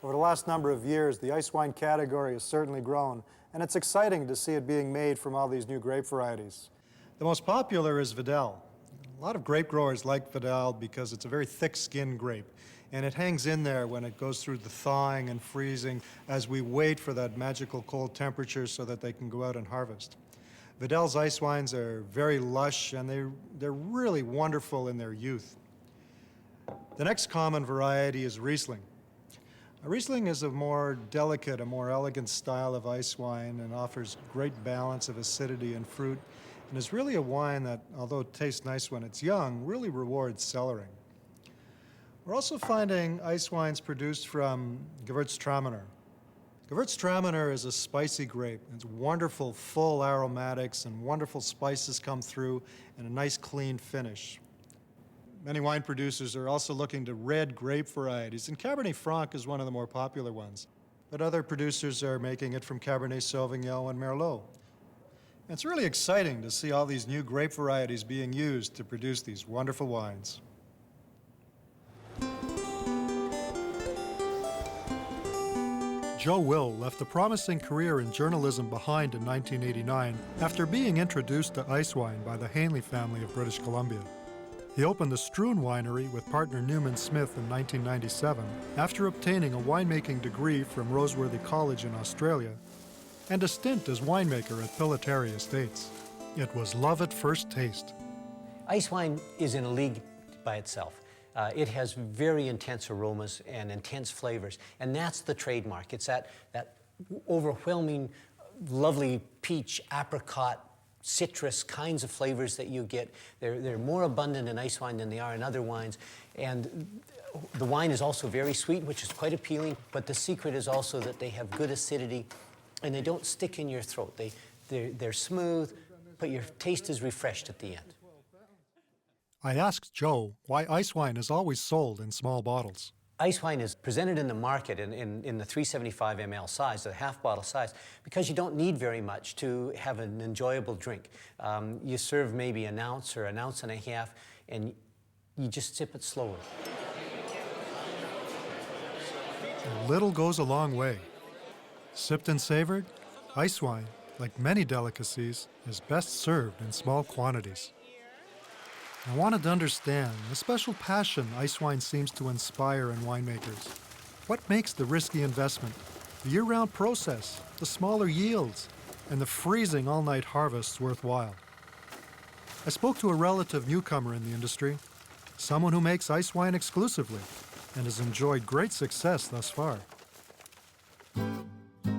Over the last number of years, the ice wine category has certainly grown, and it's exciting to see it being made from all these new grape varieties. The most popular is Vidal. A lot of grape growers like Vidal because it's a very thick-skinned grape, and it hangs in there when it goes through the thawing and freezing as we wait for that magical cold temperature so that they can go out and harvest. Vidal's ice wines are very lush, and they're really wonderful in their youth. The next common variety is Riesling. Riesling is a more delicate, a more elegant style of ice wine and offers great balance of acidity and fruit, and is really a wine that, although it tastes nice when it's young, really rewards cellaring. We're also finding ice wines produced from Gewürztraminer. Gewürztraminer is a spicy grape. It's wonderful, full aromatics, and wonderful spices come through, and a nice, clean finish. Many wine producers are also looking to red grape varieties, and Cabernet Franc is one of the more popular ones. But other producers are making it from Cabernet Sauvignon and Merlot. And it's really exciting to see all these new grape varieties being used to produce these wonderful wines. Joe Will left a promising career in journalism behind in 1989 after being introduced to ice wine by the Hanley family of British Columbia. He opened the Stroon Winery with partner Newman Smith in 1997 after obtaining a winemaking degree from Roseworthy College in Australia and a stint as winemaker at Pilotary Estates. It was love at first taste. Ice wine is in a league by itself. It has very intense aromas and intense flavors, and that's the trademark. It's that overwhelming, lovely peach, apricot, citrus kinds of flavors that you get. They're more abundant in ice wine than they are in other wines. And the wine is also very sweet, which is quite appealing, but the secret is also that they have good acidity and they don't stick in your throat. They're smooth, but your taste is refreshed at the end. I asked Joe why ice wine is always sold in small bottles. Ice wine is presented in the market in the 375 ml size, the half bottle size, because you don't need very much to have an enjoyable drink. You serve maybe an ounce or an ounce and a half, and you just sip it slowly. A little goes a long way. Sipped and savored, ice wine, like many delicacies, is best served in small quantities. I wanted to understand the special passion ice wine seems to inspire in winemakers. What makes the risky investment, the year-round process, the smaller yields, and the freezing all-night harvests worthwhile? I spoke to a relative newcomer in the industry, someone who makes ice wine exclusively and has enjoyed great success thus far.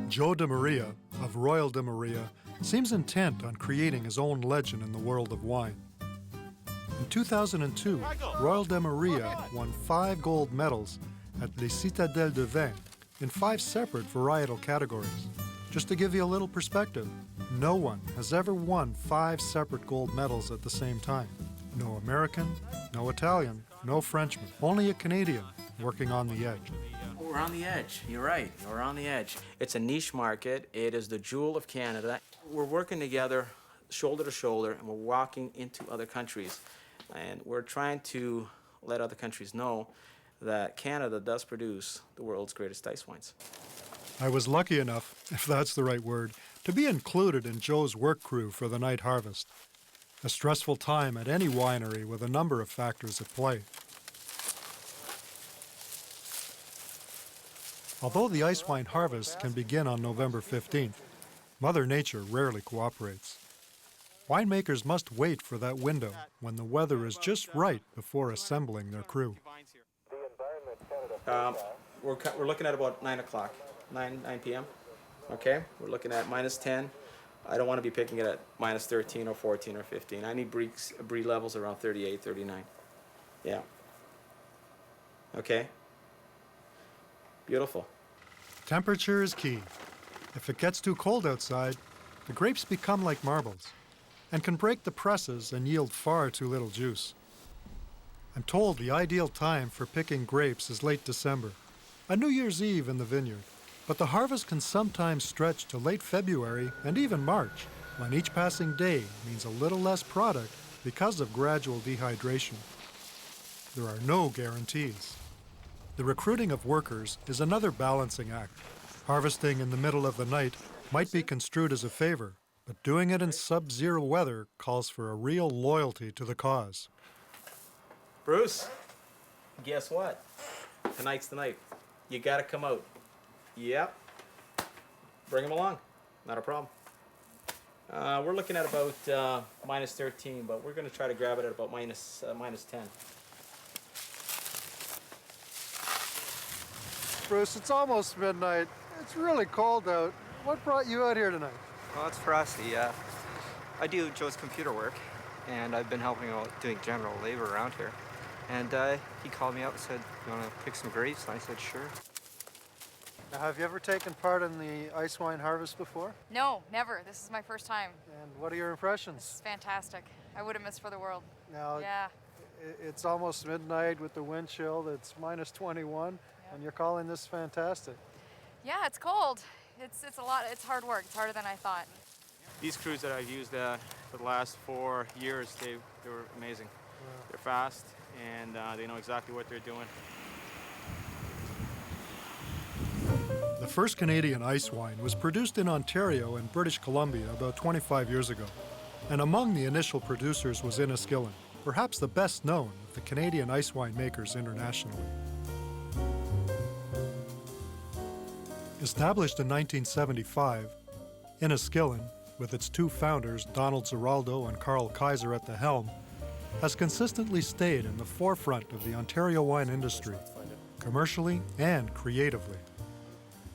Joe de Maria of Royal de Maria seems intent on creating his own legend in the world of wine. In 2002, Royal de Maria won 5 gold medals at Les Citadelles de Vin in 5 separate varietal categories. Just to give you a little perspective, no one has ever won 5 separate gold medals at the same time. No American, no Italian, no Frenchman, only a Canadian working on the edge. We're on the edge. You're right. We're on the edge. It's a niche market. It is the jewel of Canada. We're working together, shoulder to shoulder, and we're walking into other countries. And we're trying to let other countries know that Canada does produce the world's greatest ice wines. I was lucky enough, if that's the right word, to be included in Joe's work crew for the night harvest. A stressful time at any winery with a number of factors at play. Although the ice wine harvest can begin on November 15th, Mother Nature rarely cooperates. Winemakers must wait for that window when the weather is just right before assembling their crew. We're looking at about 9 o'clock, 9 p.m. Okay, we're looking at -10. I don't want to be picking it at -13 or 14 or 15. I need brie levels around 38, 39. Yeah. Okay. Beautiful. Temperature is key. If it gets too cold outside, the grapes become like marbles and can break the presses and yield far too little juice. I'm told the ideal time for picking grapes is late December, a New Year's Eve in the vineyard, but the harvest can sometimes stretch to late February and even March, when each passing day means a little less product because of gradual dehydration. There are no guarantees. The recruiting of workers is another balancing act. Harvesting in the middle of the night might be construed as a favor, but doing it in sub-zero weather calls for a real loyalty to the cause. Bruce, guess what? Tonight's the night. You gotta come out. Yep. Bring him along. Not a problem. We're looking at about minus 13, but we're gonna try to grab it at about minus 10. Bruce, it's almost midnight. It's really cold out. What brought you out here tonight? Well, it's Frosty. I do Joe's computer work, and I've been helping out doing general labor around here. And he called me up and said, "You want to pick some grapes?" And I said, "Sure." Now, have you ever taken part in the Icewine harvest before? No, never. This is my first time. And what are your impressions? It's fantastic. I wouldn't miss for the world. Now, Yeah. it's almost midnight with the wind chill that's minus 21, and you're calling this fantastic. Yeah, it's cold. It's a lot. It's hard work. It's harder than I thought. These crews that I've used for the last 4 years, they were amazing. They're fast, and they know exactly what they're doing. The first Canadian ice wine was produced in Ontario and British Columbia about 25 years ago. And among the initial producers was Enniskillen, perhaps the best known of the Canadian ice wine makers internationally. Established in 1975, Enniskillen, with its 2 founders, Donald Zeraldo and Carl Kaiser at the helm, has consistently stayed in the forefront of the Ontario wine industry, commercially and creatively.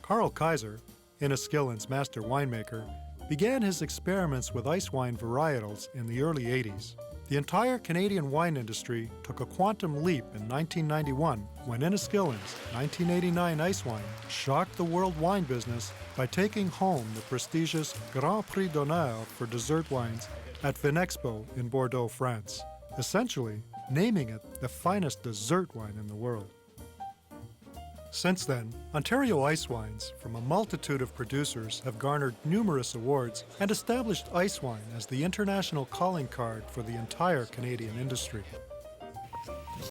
Carl Kaiser, Enniskillen's master winemaker, began his experiments with ice wine varietals in the early 80s. The entire Canadian wine industry took a quantum leap in 1991 when Enniskillen's 1989 ice wine shocked the world wine business by taking home the prestigious Grand Prix d'honneur for dessert wines at Vinexpo in Bordeaux, France, essentially naming it the finest dessert wine in the world. Since then, Ontario ice wines from a multitude of producers have garnered numerous awards and established ice wine as the international calling card for the entire Canadian industry.